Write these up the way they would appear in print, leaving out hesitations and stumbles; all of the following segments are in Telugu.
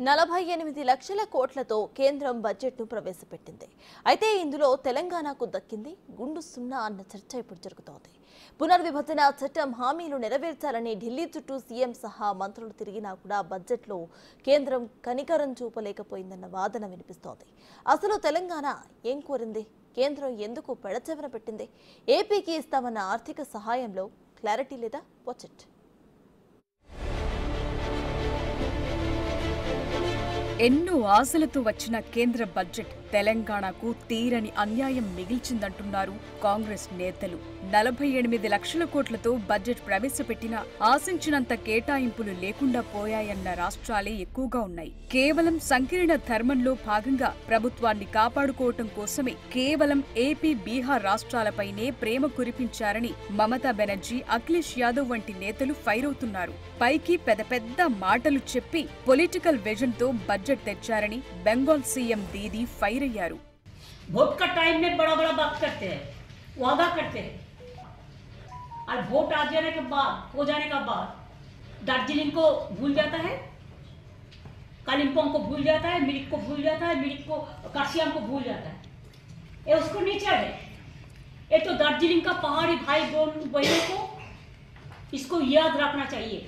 48 లక్షల కోట్లతో కేంద్రం బడ్జెట్ను ప్రవేశపెట్టింది. అయితే ఇందులో తెలంగాణకు దక్కింది గుండు సున్నా అన్న చర్చ ఇప్పుడు జరుగుతోంది. పునర్విభజన చట్టం హామీలు నెరవేర్చాలని ఢిల్లీ చుట్టూ సీఎం సహా మంత్రులు తిరిగినా కూడా బడ్జెట్లో కేంద్రం కనికరం చూపలేకపోయిందన్న వాదన వినిపిస్తోంది. అసలు తెలంగాణ ఏం కోరింది? కేంద్రం ఎందుకు పెడచెవిన పెట్టింది? ఏపీకి ఇస్తామన్న ఆర్థిక సహాయంలో క్లారిటీ లేదా? Watch it. ఎన్నో ఆశలతో వచ్చిన కేంద్ర బడ్జెట్ తెలంగాణకు తీరని అన్యాయం మిగిల్చిందంటున్నారు కాంగ్రెస్ నేతలు. 48 లక్షల కోట్లతో బడ్జెట్ ప్రవేశపెట్టినా ఆశించినంత కేటాయింపులు లేకుండా పోయాయన్న రాష్ట్రాలే ఎక్కువగా ఉన్నాయి. కేవలం సంకీర్ణ ధర్మంలో భాగంగా ప్రభుత్వాన్ని కాపాడుకోవటం కోసమే కేవలం ఏపీ, బీహార్ రాష్ట్రాలపైనే ప్రేమ కురిపించారని మమతా బెనర్జీ, అఖిలేష్ యాదవ్ వంటి నేతలు ఫైర్ అవుతున్నారు. పైకి పెద్ద పెద్ద మాటలు చెప్పి పొలిటికల్ విజన్ తో బడ్జెట్ తెచ్చారని బెంగాల్ సీఎం దీదీ ఫైర్ అయ్యారు. वोट का टाइम में बड़ा बड़ा बात करते हैं, वादा करते हैं, और वोट आ जाने के बाद हो जाने का बाद दार्जिलिंग को भूल जाता है, कालिम्पोंग को भूल जाता है, मिरिक को भूल जाता है, मिरिक को कार्सियांग को भूल जाता है. ये उसको नेचर है. ये तो दार्जिलिंग का पहाड़ी भाई बहनों को इसको याद रखना चाहिए.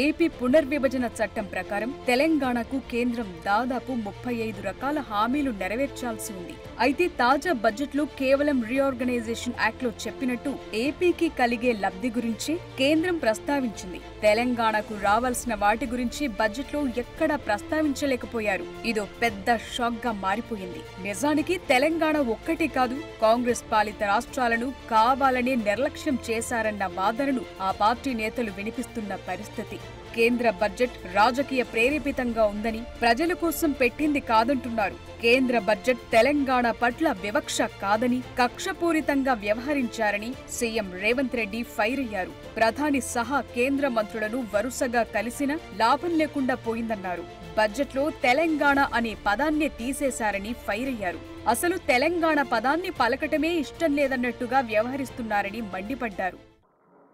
ఏపీ పునర్విభజన చట్టం ప్రకారం తెలంగాణకు కేంద్రం దాదాపు 35 రకాల హామీలు నెరవేర్చాల్సి ఉంది. అయితే తాజా బడ్జెట్లో కేవలం రీఆర్గనైజేషన్ యాక్ట్ లో చెప్పినట్టు ఏపీకి కలిగే లబ్ధి గురించి కేంద్రం ప్రస్తావించింది. తెలంగాణకు రావాల్సిన వాటి గురించి బడ్జెట్లో ఎక్కడా ప్రస్తావించలేకపోయారు. ఇదో పెద్ద షాక్ గా మారిపోయింది. నిజానికి తెలంగాణ ఒక్కటే కాదు, కాంగ్రెస్ పాలిత రాష్ట్రాలను కావాలనే నిర్లక్ష్యం చేశారన్న వాదనలు ఆ పార్టీ నేతలు వినిపిస్తున్న పరిస్థితి. కేంద్ర బడ్జెట్ రాజకీయ ప్రేరేపితంగా ఉందని, ప్రజల కోసం పెట్టింది కాదంటున్నారు. కేంద్ర బడ్జెట్ తెలంగాణ పట్ల వివక్ష కాదని, కక్షపూరితంగా వ్యవహరించారని సీఎం రేవంత్ రెడ్డి ఫైర్ అయ్యారు. ప్రధాని సహా కేంద్ర మంత్రులను వరుసగా కలిసినా లాభం లేకుండా పోయిందన్నారు. బడ్జెట్లో తెలంగాణ అనే పదాన్నే తీసేశారని ఫైర్ అయ్యారు. అసలు తెలంగాణ పదాన్ని పలకటమే ఇష్టం లేదన్నట్టుగా వ్యవహరిస్తున్నారని మండిపడ్డారు.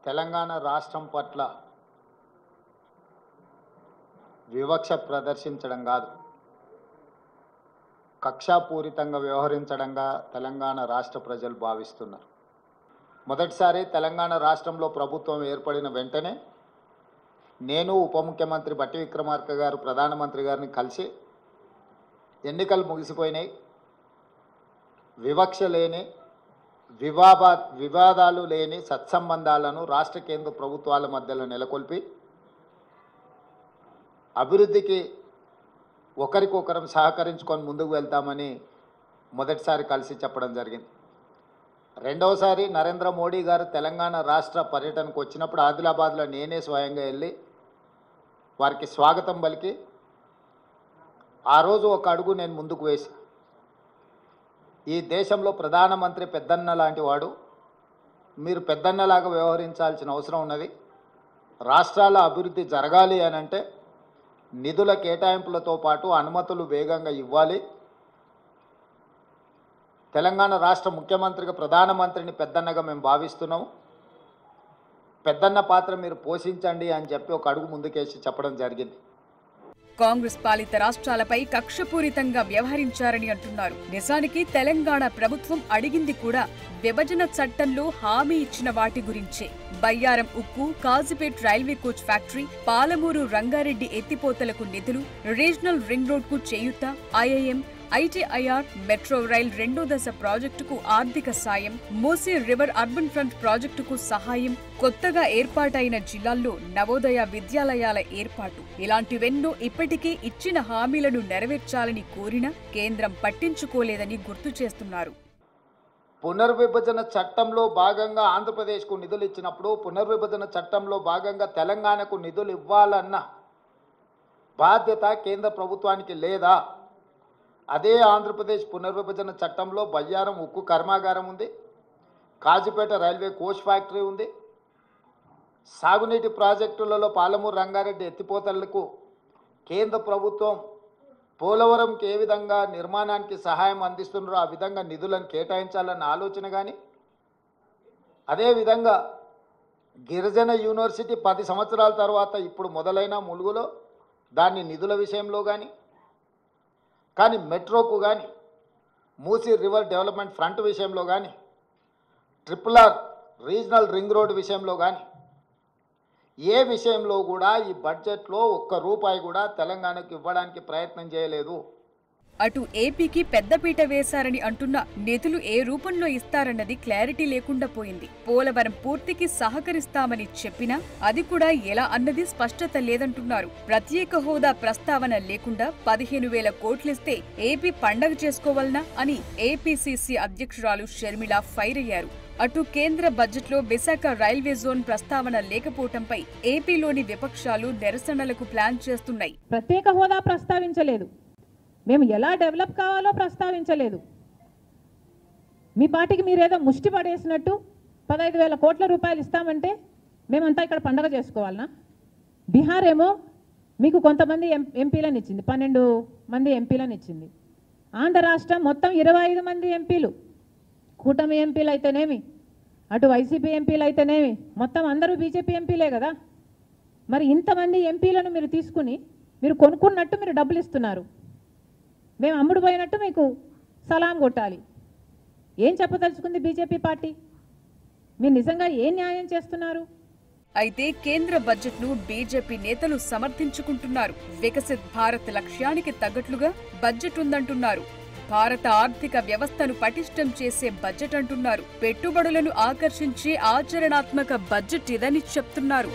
తెలంగాణ రాష్ట్రం పట్ల వివక్ష ప్రదర్శించడం కాదు, కక్షాపూరితంగా వ్యవహరించడంగా తెలంగాణ రాష్ట్ర ప్రజలు భావిస్తున్నారు. మొదటిసారి తెలంగాణ రాష్ట్రంలో ప్రభుత్వం ఏర్పడిన వెంటనే నేను, ఉప ముఖ్యమంత్రి బట్టి విక్రమార్క గారు ప్రధానమంత్రి గారిని కలిసి ఎన్నికలు ముగిసిపోయినాయి, వివక్ష లేని, వివాదాలు లేని సత్సంబంధాలను రాష్ట్ర కేంద్ర ప్రభుత్వాల మధ్యలో నెలకొల్పి అభివృద్ధికి ఒకరికొకరం సహకరించుకొని ముందుకు వెళ్తామని మొదటిసారి కలిసి చెప్పడం జరిగింది. రెండవసారి నరేంద్ర మోడీ గారు తెలంగాణ రాష్ట్ర పర్యటనకు వచ్చినప్పుడు ఆదిలాబాద్లో నేనే స్వయంగా వెళ్ళి వారికి స్వాగతం పలికి ఆ రోజు ఒక అడుగు నేను ముందుకు వేసి, ఈ దేశంలో ప్రధానమంత్రి పెద్దన్న లాంటి వాడు, మీరు పెద్దన్నలాగా వ్యవహరించాల్సిన అవసరం ఉన్నది. రాష్ట్రాల అభివృద్ధి జరగాలి అని అంటే నిధుల కేటాయింపులతో పాటు అనుమతులు వేగంగా ఇవ్వాలి. తెలంగాణ రాష్ట్ర ముఖ్యమంత్రిగా ప్రధానమంత్రిని పెద్దన్నగా మేము భావిస్తున్నాము, పెద్దన్న పాత్ర మీరు పోషించండి అని చెప్పి ఒక అడుగు ముందుకేసి చెప్పడం జరిగింది. కాంగ్రెస్ పాలిత రాష్ట్రాలపై కక్షపూరితంగా వ్యవహరించారని అంటున్నారు. నిజానికి తెలంగాణ ప్రభుత్వం అడిగింది కూడా విభజన చట్టంలో హామీ ఇచ్చిన వాటి గురించే. బయ్యారం ఉక్కు, Kazipet railway coach factory, Palamuru Rangareddy ఎత్తిపోతలకు నిధులు, రీజనల్ రింగ్ రోడ్ కు చేయూత, ఐఐఎం, ఐటీఐఆర్, మెట్రో రైల్ 2వ దశ ప్రాజెక్టుకు ఆర్థిక సాయం, మూసీ రివర్ అర్బన్ ఫ్రంట్ ప్రాజెక్టుకు సహాయం, కొత్తగా ఏర్పాటైన జిల్లాల్లో నవోదయ విద్యాలయాల ఏర్పాటు, ఇలాంటివెన్నో ఇప్పటికే ఇచ్చిన హామీలను నెరవేర్చాలని కోరినా కేంద్రం పట్టించుకోలేదని గుర్తు చేస్తున్నారు. పునర్విభజన చట్టంలో భాగంగా ఆంధ్రప్రదేశ్కు నిధులు ఇచ్చినప్పుడు పునర్విభజన చట్టంలో భాగంగా తెలంగాణకు నిధులు ఇవ్వాలన్న బాధ్యత కేంద్ర ప్రభుత్వానికి లేదా? అదే ఆంధ్రప్రదేశ్ పునర్విభజన చట్టంలో బయ్యారం ఉక్కు కర్మాగారం ఉంది, కాజీపేట రైల్వే కోచ్ ఫ్యాక్టరీ ఉంది, సాగునీటి ప్రాజెక్టులలో పాలమూరు రంగారెడ్డి ఎత్తిపోతలకు కేంద్ర ప్రభుత్వం పోలవరంకి ఏ విధంగా నిర్మాణానికి సహాయం అందిస్తున్నారో ఆ విధంగా నిధులను కేటాయించాలన్న ఆలోచన కానీ, అదేవిధంగా గిరిజన యూనివర్సిటీ 10 సంవత్సరాల తర్వాత ఇప్పుడు మొదలైన ములుగులో దాని నిధుల విషయంలో కానీ మెట్రోకు కానీ మూసీ రివర్ డెవలప్మెంట్ ఫ్రంట్ విషయంలో కానీ RRR రీజనల్ రింగ్ రోడ్ విషయంలో కానీ ఏ విషయంలో కూడా ఈ బడ్జెట్లో ఒక్క రూపాయి కూడా తెలంగాణకు ఇవ్వడానికి ప్రయత్నం చేయలేదు. అటు ఏపీకి పెద్దపీట వేశారని అంటున్న నిధులు ఏ రూపంలో ఇస్తారన్నది క్లారిటీ లేకుండా పోయింది. పోలవరం పూర్తికి సహకరిస్తామని చెప్పినా అది కూడా ఎలా అన్నది స్పష్టత లేదంటున్నారు. ప్రత్యేక హోదా ప్రస్తావన లేకుండా 15,000 కోట్లిస్తే ఏపీ పండగ చేసుకోవాలనా అని ఏపీసీసీ అధ్యక్షురాలు షర్మిల ఫైర్ అయ్యారు. అటు కేంద్ర బడ్జెట్లో విశాఖ రైల్వే జోన్ ప్రస్తావన లేకపోవడంపై ఏపీలోని విపక్షాలు నిరసనలకు ప్లాన్ చేస్తున్నాయి. ప్రత్యేక హోదా ప్రస్తావించలేదు, మేము ఎలా డెవలప్ కావాలో ప్రస్తావించలేదు. మీ పార్టీకి మీరేదో ముష్టి పడేసినట్టు 15,000 కోట్ల రూపాయలు ఇస్తామంటే మేమంతా ఇక్కడ పండగ చేసుకోవాలనా? బీహార్ ఏమో మీకు కొంతమంది ఎంపీలను ఇచ్చింది, 12 మంది ఎంపీలను ఇచ్చింది. ఆంధ్ర రాష్ట్రం మొత్తం 25 మంది ఎంపీలు, కూటమి ఎంపీలు అయితేనేమి, అటు వైసీపీ ఎంపీలు అయితేనేమి, మొత్తం అందరూ బీజేపీ ఎంపీలే కదా. మరి ఇంతమంది ఎంపీలను మీరు తీసుకుని మీరు కొనుక్కున్నట్టు మీరు డబ్బులు ఇస్తున్నారు, మేము అమ్ముడు పోయినట్టు మీకు సలాం కొట్టాలి. ఏం చెప్పదలుచుకుంది బీజేపీ పార్టీ? మీరు నిజంగా ఏం న్యాయం చేస్తున్నారు? అయితే కేంద్ర బడ్జెట్ను బీజేపీ నేతలు సమర్థించుకుంటున్నారు. వికసిత్ భారత్ లక్ష్యానికి తగ్గట్లుగా బడ్జెట్ ఉందంటున్నారు. భారత ఆర్థిక వ్యవస్థను పటిష్టం చేసే బడ్జెట్ అంటున్నారు. పెట్టుబడులను ఆకర్షించే ఆచరణాత్మక బడ్జెట్ ఇదని చెప్తున్నారు.